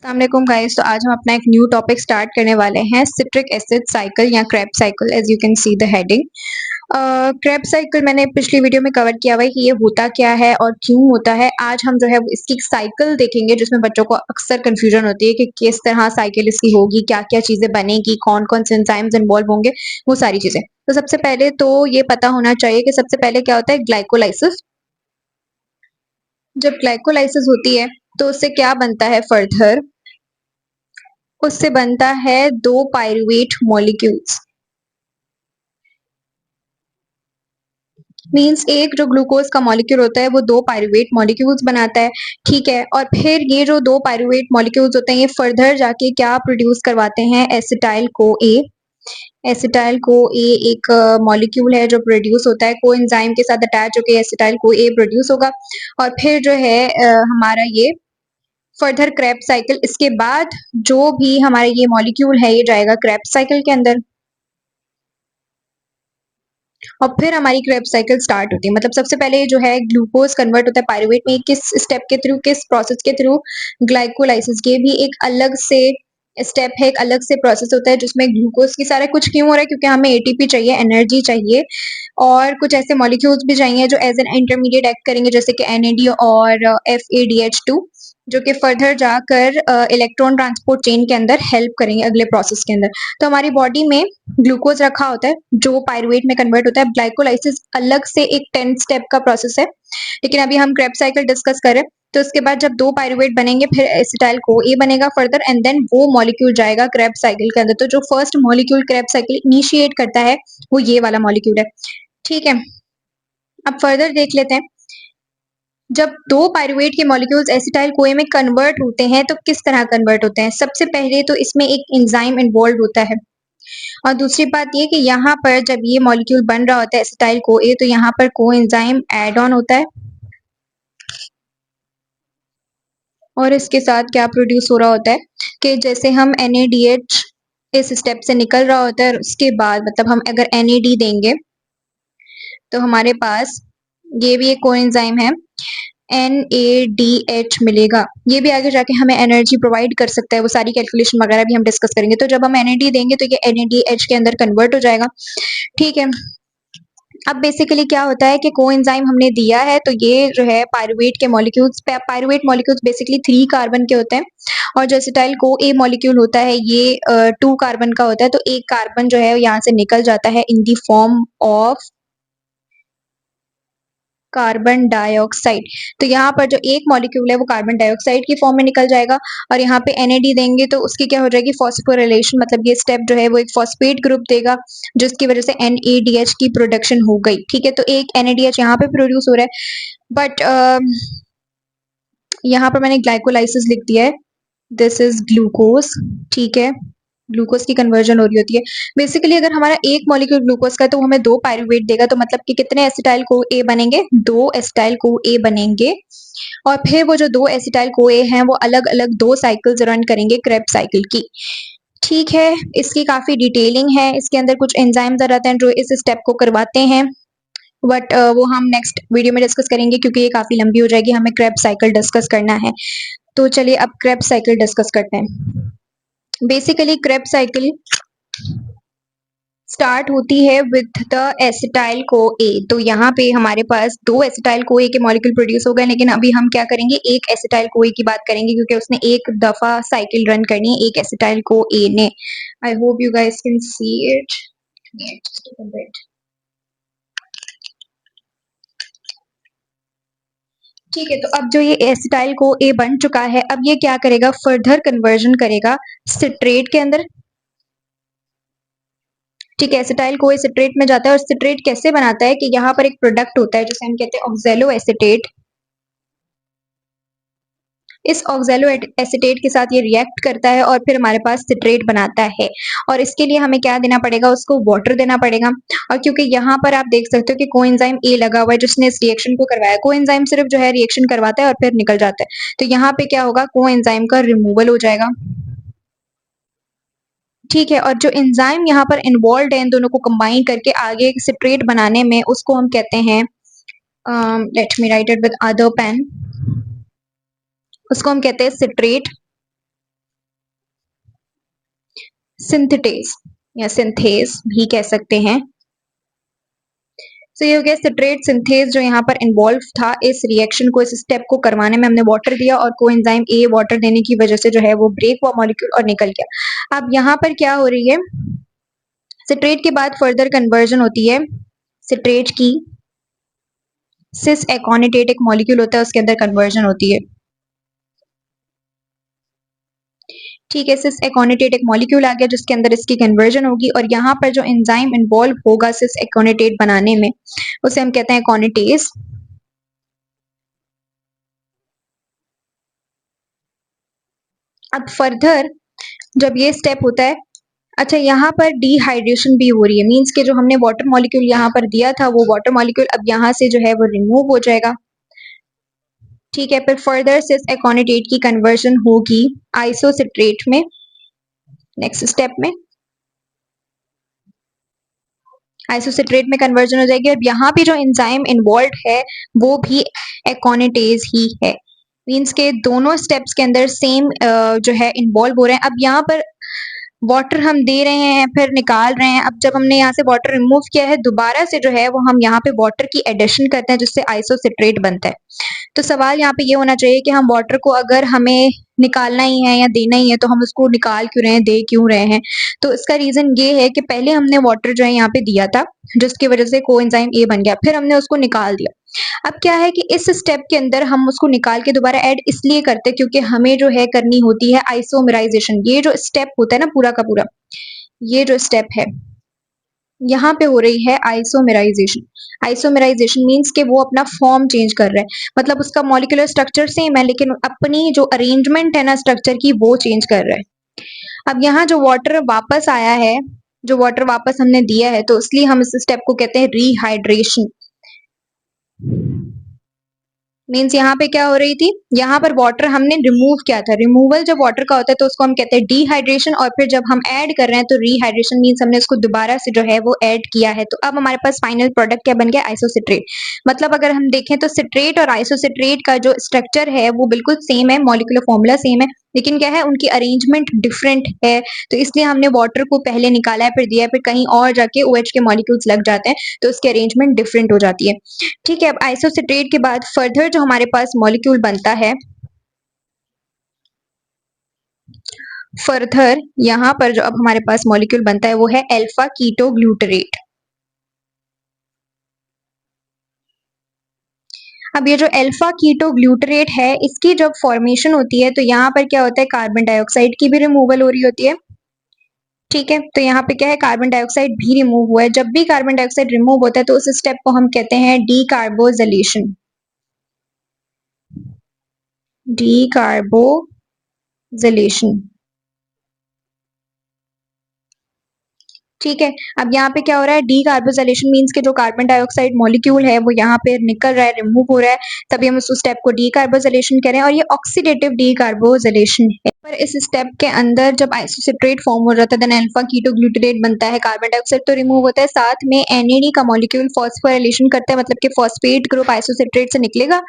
अस्सलामुअलैकुम गाइस। तो आज हम अपना एक न्यू टॉपिक स्टार्ट करने वाले हैं, सिट्रिक एसिड साइकिल या Krebs cycle. As you can see the heading. Krebs cycle मैंने पिछली वीडियो में कवर किया हुआ है कि ये होता क्या है और क्यों होता है। आज हम जो है इसकी साइकिल देखेंगे, जिसमें बच्चों को अक्सर कंफ्यूजन होती है कि किस तरह साइकिल इसकी होगी, क्या क्या चीजें बनेगी, कौन कौन से एंजाइम्स इन्वॉल्व होंगे, वो सारी चीजें। तो सबसे पहले तो ये पता होना चाहिए कि सबसे पहले क्या होता है, ग्लाइकोलाइसिस। जब ग्लाइकोलाइसिस होती है तो उससे क्या बनता है फर्दर, उससे बनता है दो पायरुवेट मॉलिक्यूल्स। मींस एक जो ग्लूकोज का मॉलिक्यूल होता है वो दो पायरुवेट मॉलिक्यूल्स बनाता है, ठीक है। और फिर ये जो दो पायरुवेट मॉलिक्यूल्स होते हैं ये फर्दर जाके क्या प्रोड्यूस करवाते हैं, एसिटाइल को ए। एसिटाइल को ए एक मॉलिक्यूल है जो प्रोड्यूस होता है, कोएंजाइम के साथ अटैच होकर एसिटाइल को ए प्रोड्यूस होगा। और फिर जो है हमारा ये फर्दर क्रेब्स साइकिल, इसके बाद जो भी हमारा ये मॉलिक्यूल है ये जाएगा क्रेब्स साइकिल के अंदर और फिर हमारी क्रेब्स साइकिल स्टार्ट होती है। मतलब सबसे पहले जो है ग्लूकोज कन्वर्ट होता है पायरुवेट में, किस स्टेप के थ्रू, किस प्रोसेस के थ्रू, ग्लाइकोलाइसिस। ये भी एक अलग से स्टेप है, एक अलग से प्रोसेस होता है जिसमें ग्लूकोज की सारा कुछ क्यों हो रहा है, क्योंकि हमें एटीपी चाहिए, एनर्जी चाहिए और कुछ ऐसे मॉलिक्यूल्स भी चाहिए जो एज एन इंटरमीडिएट एक्ट करेंगे, जैसे कि NAD और FADH2, जो कि फर्दर जाकर इलेक्ट्रॉन ट्रांसपोर्ट चेन के अंदर हेल्प करेंगे अगले प्रोसेस के अंदर। तो हमारी बॉडी में ग्लूकोज रखा होता है जो पायरुवेट में कन्वर्ट होता है। ग्लाइकोलाइसिस अलग से एक 10 स्टेप का प्रोसेस है, लेकिन अभी हम क्रेब्स साइकिल डिस्कस करें तो उसके बाद जब दो पायरुवेट बनेंगे फिर एसिटाइल को ए बनेगा फर्दर एंड देन वो मॉलिक्यूल जाएगा क्रेब्स साइकिल के अंदर। तो जो first molecule Krebs cycle initiate करता है वो ये वाला मॉलिक्यूल है, ठीक है। अब फर्दर देख लेते हैं, जब दो पायरुवेट के मॉलिक्यूल्स एसिटाइल कोए में कन्वर्ट होते हैं तो किस तरह कन्वर्ट होते हैं। सबसे पहले तो इसमें एक एंजाइम इन्वॉल्व होता है और दूसरी बात ये कि यहाँ पर जब ये मॉलिक्यूल बन रहा होता है एसिटाइल को ए, तो यहाँ पर कोएंजाइम ऐड ऑन होता है और इसके साथ क्या प्रोड्यूस हो रहा होता है कि जैसे हम NADH इस स्टेप से निकल रहा होता है, उसके बाद मतलब हम अगर NAD देंगे तो हमारे पास ये भी एक कोएंजाइम है, NADH मिलेगा। ये भी आगे जाके हमें एनर्जी प्रोवाइड कर सकता है, वो सारी कैलकुलेशन वगैरह भी हम डिस्कस करेंगे। तो जब हम NAD देंगे तो ये NADH के अंदर कन्वर्ट हो जाएगा, ठीक है। अब बेसिकली क्या होता है कि कोएंजाइम हमने दिया है तो ये जो है पायरुवेट के molecules, pyruvate molecules basically 3 carbon के होते हैं और जो एसिटाइल को ए मॉलिक्यूल होता है ये 2 कार्बन का होता है। तो एक कार्बन जो है यहाँ से निकल जाता है in the form of carbon dioxide. तो यहाँ पर जो एक मॉलिक्यूल है वो कार्बन डाइऑक्साइड की फॉर्म में निकल जाएगा और यहाँ पे NAD देंगे तो उसकी क्या हो जाएगी, फॉस्फोरिलेशन। मतलब ये स्टेप जो है वो एक फॉस्फेट ग्रुप देगा जिसकी वजह से NADH की प्रोडक्शन हो गई, ठीक है। तो एक NADH यहाँ पे प्रोड्यूस हो रहा है, बट यहाँ पर मैंने ग्लाइकोलाइसिस लिख दिया है, दिस इज ग्लूकोज, ठीक है। ग्लूकोज की कन्वर्जन हो रही होती है। बेसिकली अगर हमारा एक मॉलिक्यूल ग्लूकोज का है तो हमें दो पायरुवेट देगा, तो मतलब कि कितने एसिटाइल को ए बनेंगे, दो एसिटाइल को ए बनेंगे। और फिर वो जो दो एसिटाइल को ए हैं वो अलग अलग दो साइकिल्स रन करेंगे क्रेब्स साइकिल की, ठीक है। इसकी काफी डिटेलिंग है, इसके अंदर कुछ एंजाइम्स आ जाते हैं जो इस स्टेप को करवाते हैं, बट वो हम नेक्स्ट वीडियो में डिस्कस करेंगे क्योंकि ये काफी लंबी हो जाएगी, हमें क्रेब्स साइकिल डिस्कस करना है। तो चलिए अब क्रेब्स साइकिल डिस्कस करते हैं। बेसिकली क्रेब्स साइकिल स्टार्ट होती है विद द एसिटाइल को ए। तो यहाँ पे हमारे पास दो एसिटाइल को ए के मॉलिक्यूल प्रोड्यूस हो गए, लेकिन अभी हम क्या करेंगे, एक एसिटाइल को ए की बात करेंगे क्योंकि उसने एक दफा साइकिल रन करनी है, एक एसिटाइल को ए ने। I hope you guys can see it. ठीक है, तो अब जो ये एसिटाइल को ए बन चुका है, अब ये क्या करेगा, फर्दर कन्वर्जन करेगा सिट्रेट के अंदर, ठीक है। एसिटाइल को सिट्रेट में जाता है और सिट्रेट कैसे बनाता है कि यहाँ पर एक प्रोडक्ट होता है जिसे हम कहते हैं ऑक्सैलो एसिटेट। इस ऑक्सैलो एसिटेट के साथ ये रिएक्ट करता है और फिर हमारे पास सिट्रेट बनाता है और इसके लिए हमें क्या देना पड़ेगा, उसको वाटर देना पड़ेगा। और क्योंकि यहाँ पर आप देख सकते हो कि कोएंजाइम ए लगा हुआ है जिसने इस रिएक्शन को करवाया, कोएंजाइम सिर्फ जो है रिएक्शन करवाता है और फिर निकल जाता है। तो यहाँ पे क्या होगा, कोएंजाइम का रिमूवल हो जाएगा, ठीक है। और जो एंजाइम यहाँ पर इन्वॉल्व है इन दोनों को कंबाइन करके आगे सिट्रेट बनाने में, उसको हम कहते हैं, let me write it with other pen, उसको हम कहते हैं सिट्रेट। सिंथेटेज या सिंथेज भी कह सकते हैं। तो ये हो गया सिट्रेट सिंथेज जो यहाँ पर इन्वॉल्व था इस रिएक्शन को, इस स्टेप को करवाने में। हमने वाटर दिया और कोएंजाइम ए वाटर देने की वजह से जो है वो ब्रेक हुआ मॉलिक्यूल और निकल गया। अब यहाँ पर क्या हो रही है, सिट्रेट के बाद फर्दर कन्वर्जन होती है सिट्रेट की सिस एकोनिटेट एक मॉलिक्यूल होता है उसके अंदर कन्वर्जन होती है। ठीक है, सिस एकोनिटेट एक मॉलिक्यूल आ गया जिसके अंदर इसकी कन्वर्जन होगी और यहाँ पर जो एंजाइम इन्वॉल्व होगा सिस एकोनिटेट बनाने में उसे हम कहते हैं एकोनिटेज। अब फर्दर जब ये स्टेप होता है, अच्छा यहाँ पर डिहाइड्रेशन भी हो रही है, मींस के जो हमने वाटर मॉलिक्यूल यहाँ पर दिया था वो वाटर मॉलिक्यूल अब यहाँ से जो है वो रिमूव हो जाएगा। ठीक है, फिर फर्दर सिस एकोनिटेट की कन्वर्जन होगी आइसोसिट्रेट में नेक्स्ट स्टेप में, आइसोसिट्रेट में कन्वर्जन हो जाएगी। अब यहाँ पे जो एंजाइम इन्वॉल्व है वो भी एकोनिटेज ही है, मींस के दोनों स्टेप्स के अंदर सेम जो है इन्वॉल्व हो रहे हैं। अब यहाँ पर वाटर हम दे रहे हैं फिर निकाल रहे हैं। अब जब हमने यहाँ से वाटर रिमूव किया है दोबारा से जो है वो हम यहाँ पे वाटर की एडिशन करते हैं जिससे आइसोसिट्रेट बनता है। तो सवाल यहाँ पे ये होना चाहिए कि हम वाटर को अगर हमें निकालना ही है या देना ही है तो हम उसको निकाल क्यों रहे हैं, दे क्यों रहे हैं। तो इसका रीजन ये है कि पहले हमने वाटर जो है यहाँ पे दिया था जिसकी वजह से कोएंजाइम ए बन गया, फिर हमने उसको निकाल दिया। अब क्या है कि इस स्टेप के अंदर हम उसको निकाल के दोबारा ऐड इसलिए करते हैं क्योंकि हमें जो है करनी होती है आइसोमराइजेशन। ये जो स्टेप होता है ना पूरा का पूरा, ये जो स्टेप है यहाँ पे हो रही है आइसोमेराइजेशन। आइसोमेराइजेशन मींस के वो अपना फॉर्म चेंज कर रहा है, मतलब उसका मॉलिक्यूलर स्ट्रक्चर सेम है लेकिन अपनी जो अरेंजमेंट है ना स्ट्रक्चर की वो चेंज कर रहा है। अब यहाँ जो वाटर वापस आया है, जो वाटर वापस हमने दिया है तो इसलिए हम इस स्टेप को कहते हैं रीहाइड्रेशन। मीन्स यहाँ पे क्या हो रही थी, यहाँ पर वाटर हमने रिमूव किया था, रिमूवल जब वाटर का होता है तो उसको हम कहते हैं डिहाइड्रेशन, और फिर जब हम ऐड कर रहे हैं तो रीहाइड्रेशन मीन्स हमने उसको दोबारा से जो है वो ऐड किया है। तो अब हमारे पास फाइनल प्रोडक्ट क्या बन गया, आइसोसिट्रेट। मतलब अगर हम देखें तो सिट्रेट और आइसोसिट्रेट का जो स्ट्रक्चर है वो बिल्कुल सेम है, मॉलिक्यूलर फॉर्मूला सेम है, लेकिन क्या है उनकी अरेंजमेंट डिफरेंट है। तो इसलिए हमने वाटर को पहले निकाला है फिर दिया है, फिर कहीं और जाके OH के मॉलिक्यूल्स लग जाते हैं तो उसकी अरेंजमेंट डिफरेंट हो जाती है। ठीक है, अब आइसोसिट्रेट के बाद फर्दर जो हमारे पास मॉलिक्यूल बनता है, फर्दर यहाँ पर जो अब हमारे पास मॉलिक्यूल बनता है वो है अल्फा कीटो ग्लूटरेट। अब ये जो अल्फा कीटो ग्लूटरेट है इसकी जब फॉर्मेशन होती है तो यहाँ पर क्या होता है, कार्बन डाइऑक्साइड की भी रिमूवल हो रही होती है। ठीक है, तो यहाँ पे क्या है, कार्बन डाइऑक्साइड भी रिमूव हुआ है। जब भी कार्बन डाइऑक्साइड रिमूव होता है तो उस स्टेप को हम कहते हैं डीकार्बोजिलेशन। डीकार्बोजिलेशन। ठीक है, अब यहाँ पे क्या हो रहा है, डीकार्बोजिलेशन मींस के जो कार्बन डाइऑक्साइड मॉलिक्यूल है वो यहाँ पे निकल रहा है, रिमूव हो रहा है, तभी हम उस स्टेप को डीकार्बोजिलेशन करें और ये ऑक्सीडेटिव डीकार्बोजिलेशन है। पर इस स्टेप के अंदर जब आइसोसिट्रेट फॉर्म हो जाता है देन अल्फा कीटोग्लूटरेट बनता है, कार्बन डाइऑक्साइड तो रिमूव होता है, साथ में NAD का मॉलिक्यूल फॉस्फोराइलेशन करता है, मतलब कि फॉस्फेट ग्रुप आइसोसिट्रेट से निकलेगा,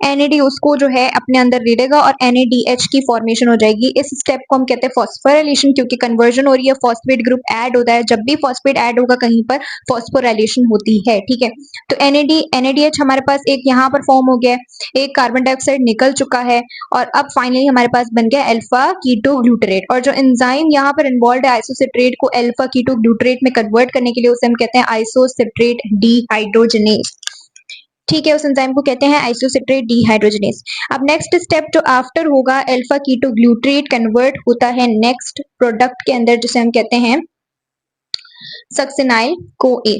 NAD उसको जो है अपने अंदर ले लेगा और NADH की फॉर्मेशन हो जाएगी। इस स्टेप को हम कहते हैं फॉस्फोराइलेशन क्योंकि कन्वर्जन हो रही है, फॉस्फेट ग्रुप ऐड होता है, जब भी फॉस्फेट ऐड होगा कहीं पर फॉस्फोराइलेशन होती है। ठीक है, तो NADH हमारे पास एक यहाँ पर फॉर्म हो गया है, एक कार्बन डाइऑक्साइड निकल चुका है और अब फाइनली हमारे पास बन गया अल्फा कीटोग्लूटरेट। और जो एंजाइम यहाँ पर इन्वॉल्व है आइसोसिट्रेट को अल्फा कीटोग्लूटरेट में कन्वर्ट करने के लिए उसे हम कहते हैं आइसोसिट्रेट डिहाइड्रोजनेज। ठीक है, उस एंजाइम को कहते हैं आइसोसिट्रेट डिहाइड्रोजनेज। अब नेक्स्ट स्टेप जो आफ्टर होगा अल्फा कीटोग्लूटरेट कन्वर्ट होता है नेक्स्ट प्रोडक्ट के अंदर जिसे हम कहते हैं सक्सिनाइल CoA।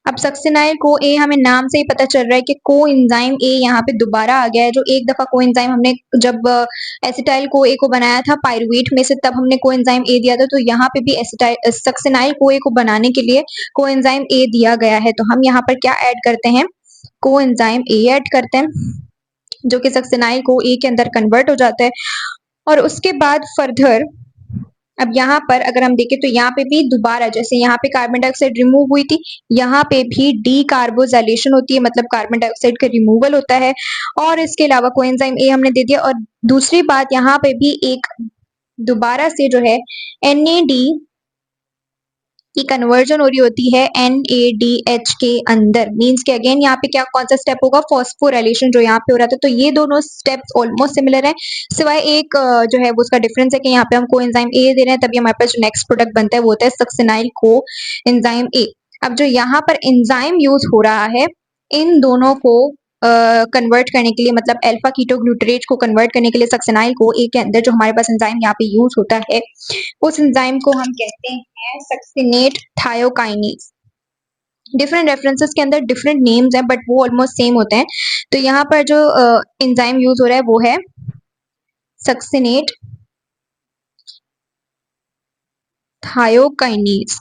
अब सक्सिनाइल CoA हमें नाम से ही पता चल रहा है कि कोएंजाइम A यहाँ पे दोबारा आ गया है। जो एक दफा कोएंजाइम हमने जब एसिटाइल CoA को बनाया था पायरुवेट में से तब हमने कोएंजाइम A दिया था, तो यहाँ पे भी सक्सिनाइल CoA को बनाने के लिए कोएंजाइम A दिया गया है। तो हम यहाँ पर क्या ऐड करते हैं, कोएंजाइम A ऐड करते हैं जो कि सक्सिनाइल CoA के अंदर कन्वर्ट हो जाता है। और उसके बाद फर्दर अब यहाँ पर अगर हम देखें तो यहाँ पे भी दोबारा जैसे यहाँ पे कार्बन डाइऑक्साइड रिमूव हुई थी, यहाँ पे भी डीकार्बोजाइलेशन होती है, मतलब कार्बन डाइऑक्साइड का रिमूवल होता है। और इसके अलावा कोएंजाइम A हमने दे दिया। और दूसरी बात यहाँ पे भी एक दोबारा से जो है NAD की कन्वर्जन हो रही होती है NADH के अंदर। मीन्स कि अगेन यहाँ पे क्या कौन सा स्टेप होगा, फॉस्फोराइलेशन जो यहाँ पे हो रहा था। तो ये दोनों स्टेप्स ऑलमोस्ट सिमिलर है, सिवाय एक जो है वो उसका डिफरेंस है कि यहाँ पे हम कोएंजाइम ए दे रहे हैं, तभी हमारे पास जो नेक्स्ट प्रोडक्ट बनता है वो होता है सक्सिनाइल को एंजाइम ए। अब जो यहाँ पर एंजाइम यूज हो रहा है इन दोनों को कन्वर्ट करने के लिए, मतलब अल्फा कीटोग्लूटरेट को कन्वर्ट करने के लिए सक्सिनाइल को ए के अंदर जो हमारे पास एंजाइम यहाँ पे यूज होता है, उस एंजाइम को हम कहते हैं सक्सिनेट थायोकाइनेज। डिफरेंट रेफरेंसेस के अंदर डिफरेंट नेम्स हैं, बट वो ऑलमोस्ट सेम होते हैं। तो यहाँ पर जो एंजाइम यूज हो रहा है वो है सक्सिनेट थायोकाइनेज।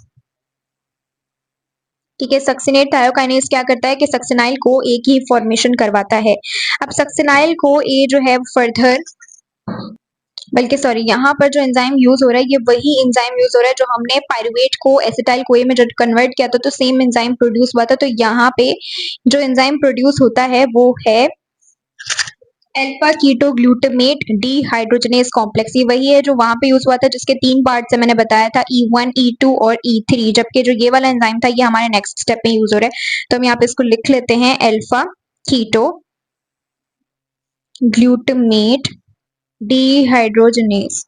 ठीक है, सक्सिनेट थायोकाइनेज क्या करता है कि सक्सिनाइल को ए की फॉर्मेशन करवाता है। अब सक्सिनाइल को ए जो है फर्दर, बल्कि सॉरी, यहाँ पर जो एंजाइम यूज हो रहा है ये वही एंजाइम यूज हो रहा है जो हमने पाइरुवेट को एसिटाइल कोए में जब कन्वर्ट किया था तो सेम एंजाइम प्रोड्यूस हुआ था। तो यहाँ पे जो एंजाइम प्रोड्यूस होता है वो है अल्फा कीटोग्लूटामेट डीहाइड्रोजनेज कॉम्प्लेक्स। ये वही है जो वहां पे यूज हुआ था जिसके 3 पार्ट्स है, मैंने बताया था E1, E2 और E3। जबकि जो ये वाला एंजाइम था ये हमारे नेक्स्ट स्टेप में यूज हो रहा है। तो हम यहाँ पे इसको लिख लेते हैं अल्फा कीटो ग्लूटामेट डीहाइड्रोजनेज,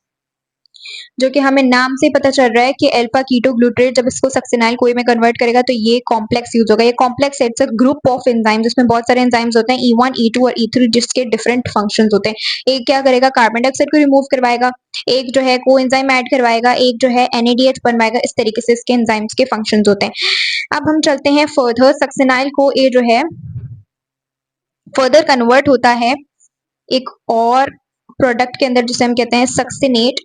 जो कि हमें नाम से पता चल रहा है कि अल्फा कीटो ग्लूटरेट जब इसको सक्सिनाइल कोई में कन्वर्ट करेगा तो ये कॉम्प्लेक्स यूज होगा। ये complex it's a group of enzymes, जिसमें बहुत सारे एंजाइम्स होते हैं E1, E2 और E3 जिसके डिफरेंट फंक्शंस होते हैं। एक क्या करेगा, कार्बन डाइऑक्साइड को रिमूव करवाएगा, एक जो है को एंजाइम ऐड करवाएगा, एक जो है NADH बनवाएगा। इस तरीके से इसके एंजाइम्स के फंक्शंस होते हैं। अब हम चलते हैं फर्दर, सक्सिनाइल को ए जो है फर्दर कन्वर्ट होता है एक और प्रोडक्ट के अंदर जिसे हम कहते हैं सक्सिनेट।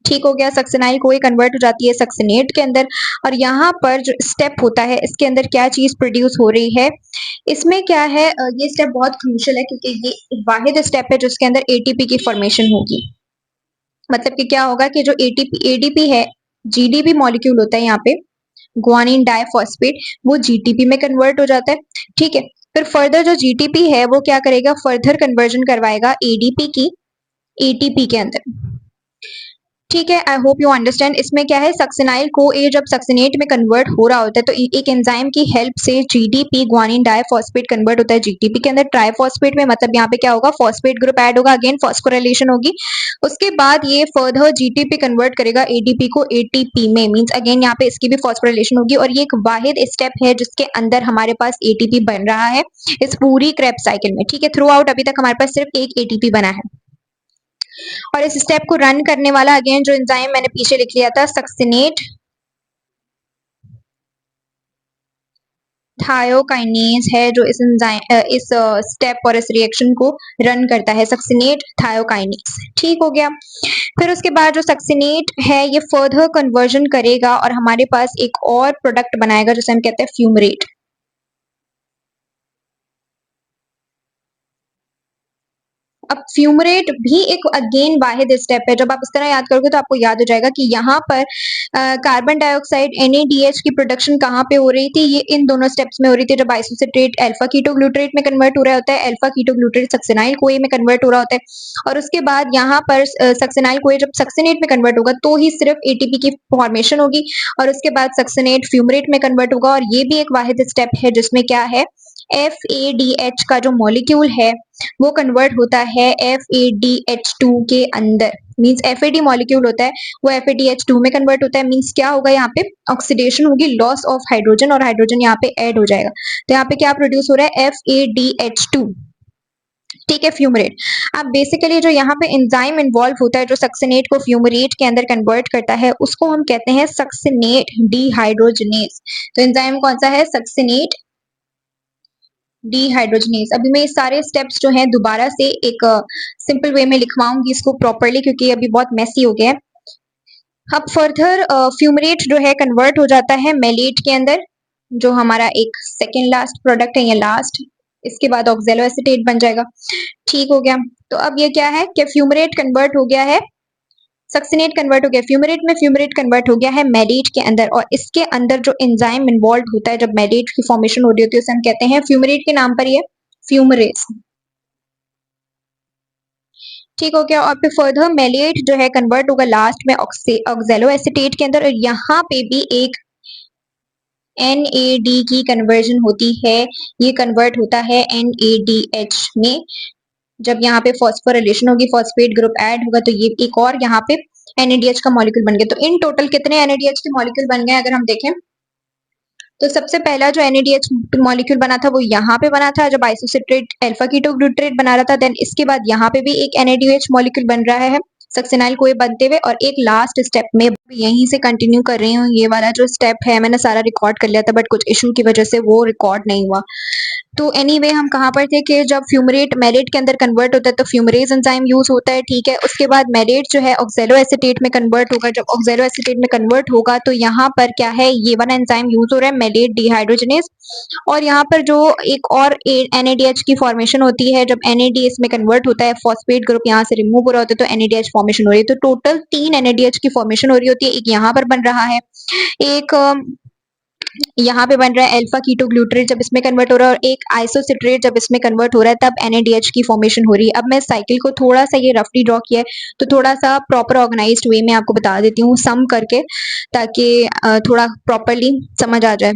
ठीक हो गया, सक्सिनाइल कोई कन्वर्ट हो जाती है सक्सिनेट के अंदर। और यहाँ पर जो स्टेप होता है इसके अंदर क्या चीज प्रोड्यूस हो रही है, इसमें क्या है, ये स्टेप बहुत क्रूशियल है क्योंकि ये वाहिद स्टेप है जिसके अंदर ATP की फॉर्मेशन होगी। मतलब कि क्या होगा कि जो ADP है, GDP मॉलिक्यूल होता है यहाँ पे, ग्वानिन डाइफॉस्फेट, वो GTP में कन्वर्ट हो जाता है। ठीक है, फिर फर्दर जो GTP है वो क्या करेगा, फर्दर कन्वर्जन करवाएगा ADP की ATP के अंदर। ठीक है, आई होप यू अंडरस्टैंड। इसमें क्या है, सक्सिनाइल को ए जब सक्सिनेट में कन्वर्ट हो रहा होता है तो एक एंजाइम की हेल्प से GDP ग्वानिन डाइफॉस्फेट कन्वर्ट होता है GTP के अंदर ट्राइफॉस्फेट में। मतलब यहाँ पे क्या होगा, फॉस्फेट ग्रुप ऐड होगा, अगेन फॉस्फोराइलेशन होगी। उसके बाद ये फर्दर GTP कन्वर्ट करेगा ADP को ATP में, मींस अगेन यहाँ पे इसकी भी फॉस्फोराइलेशन होगी। और ये एक वाहिद स्टेप है जिसके अंदर हमारे पास ATP बन रहा है इस पूरी क्रेब्स साइकिल में। ठीक है, थ्रू आउट अभी तक हमारे पास सिर्फ एक ATP बना है। और इस स्टेप को रन करने वाला अगेन जो एंजाइम मैंने पीछे लिख लिया था, सक्सिनेट थायोकाइनेज है, जो इस एंजाइम इस स्टेप और इस रिएक्शन को रन करता है, सक्सिनेट थायोकाइनेज। ठीक हो गया। फिर उसके बाद जो सक्सिनेट है ये फर्दर कन्वर्जन करेगा और हमारे पास एक और प्रोडक्ट बनाएगा जिसे हम कहते हैं फ्यूमरेट। अब फ्यूमरेट भी एक अगेन वाहिद स्टेप है। जब आप इस तरह याद करोगे तो आपको याद हो जाएगा कि यहाँ पर कार्बन डाइऑक्साइड NADH की प्रोडक्शन कहाँ पे हो रही थी, ये इन दोनों स्टेप्स में हो रही थी। जब आइसोसिट्रेट अल्फा कीटोग्लूटरेट में कन्वर्ट हो रहा होता है, अल्फा कीटोग्लूटरेट सक्सिनाइल कोए में कन्वर्ट हो रहा होता है। और उसके बाद यहाँ पर सक्सिनाइल कोए जब सक्सिनेट में कन्वर्ट होगा तो ही सिर्फ ATP की फॉर्मेशन होगी। और उसके बाद सक्सिनेट फ्यूमरेट में कन्वर्ट होगा। और ये भी एक वाहिद स्टेप है जिसमें क्या है, FADH का जो मॉलिक्यूल है वो कन्वर्ट होता है FADH2 के अंदर। मींस FAD मॉलिक्यूल होता है वो FADH2 में कन्वर्ट होता है। मींस क्या होगा, यहाँ पे ऑक्सीडेशन होगी, लॉस ऑफ हाइड्रोजन, और हाइड्रोजन यहाँ पे ऐड हो जाएगा। तो यहाँ पे क्या प्रोड्यूस हो रहा है, FADH2। ठीक है, फ्यूमरेट। अब बेसिकली जो यहाँ पे एंजाइम इन्वॉल्व होता है जो सक्सिनेट को फ्यूमरेट के अंदर कन्वर्ट करता है उसको हम कहते हैं सक्सिनेट डीहाइड्रोजनेज। तो एंजाइम कौन सा है, सक्सिनेट डीहाइड्रोजनेज। अभी मैं ये सारे स्टेप्स जो हैं दोबारा से एक सिंपल वे में लिखवाऊंगी इसको प्रॉपरली, क्योंकि अभी बहुत मैसी हो गया है। अब फर्दर फ्यूमरेट जो है कन्वर्ट हो जाता है मेलेट के अंदर, जो हमारा एक सेकेंड लास्ट प्रोडक्ट है, या लास्ट, इसके बाद ऑक्जेलो एसीटेट बन जाएगा। ठीक हो गया। तो अब ये क्या है कि फ्यूमरेट कन्वर्ट हो गया है, सक्सिनेट कन्वर्ट हो गया फ्यूमरेट में, फ्यूमरेट कन्वर्ट हो गया है मेलेट के अंदर। और इसके अंदर जो एंजाइम इन्वॉल्व होता है जब मेलेट की फॉर्मेशन हो रही होती है उसे हम कहते हैं फ्यूमरेट के नाम पर ही है, फ्यूमरेज। ठीक हो गया। और फिर फर्दर मेलेट जो है कन्वर्ट होगा लास्ट में ऑक्सैलो एसीटेट के अंदर, और यहाँ पे भी एक NAD की कन्वर्जन होती है, ये कन्वर्ट होता है NADH में। जब यहाँ पे फॉस्फोरिलेशन होगी, फॉस्फेट ग्रुप ऐड होगा, तो ये एक और यहाँ पे NADH का मॉलिक्यूल बन गया। तो इन टोटल कितने NADH के मॉलिक्यूल बन गए अगर हम देखें, तो सबसे पहला जो NADH मॉलिक्यूल बना था वो यहाँ पे बना था जब आइसोसिट्रेट अल्फा कीटोग्लूटरेट बना रहा था। देन इसके बाद यहाँ पे भी एक NADH मॉलिक्यूल बन रहा है सक्सेनाइल कोए बनते हुए, और एक लास्ट स्टेप में यहीं से कंटिन्यू कर रही हूँ। ये वाला जो स्टेप है मैंने सारा रिकॉर्ड कर लिया था, बट कुछ इशू की वजह से वो रिकॉर्ड नहीं हुआ। तो एनीवे हम कहाँ पर थे कि जब फ्यूमरेट मेलेट के अंदर कन्वर्ट होता है तो फ्यूमरेज एंजाइम यूज होता है, ठीक है। उसके बाद मेलेट जो है ऑक्सैलो एसीटेट में कन्वर्ट होगा। जब ऑक्सैलो एसीटेट में कन्वर्ट होगा तो यहाँ पर क्या है, ये वाला एंजाइम यूज हो रहा है मेलेट डिहाइड्रोजनेज, और यहाँ पर जो एक और NADH की फॉर्मेशन होती है, जब NADH में कन्वर्ट होता है, फॉस्फेट ग्रुप यहाँ से रिमूव हो रहा होता है तो NADH फॉर्मेशन हो रही है। तो टोटल 3 NADH की फॉर्मेशन हो रही होती है। एक यहाँ पर बन रहा है, एक यहाँ पे बन रहा है अल्फा कीटोग्लूटरेट जब इसमें कन्वर्ट हो रहा है, और एक आइसोसिट्रेट जब इसमें कन्वर्ट हो रहा है तब NADH की फॉर्मेशन हो रही है। अब मैं साइकिल को थोड़ा सा ये रफली ड्रॉ किया है, तो थोड़ा सा प्रॉपर ऑर्गेनाइज्ड वे में आपको बता देती हूँ सम करके, ताकि थोड़ा प्रॉपरली समझ आ जाए।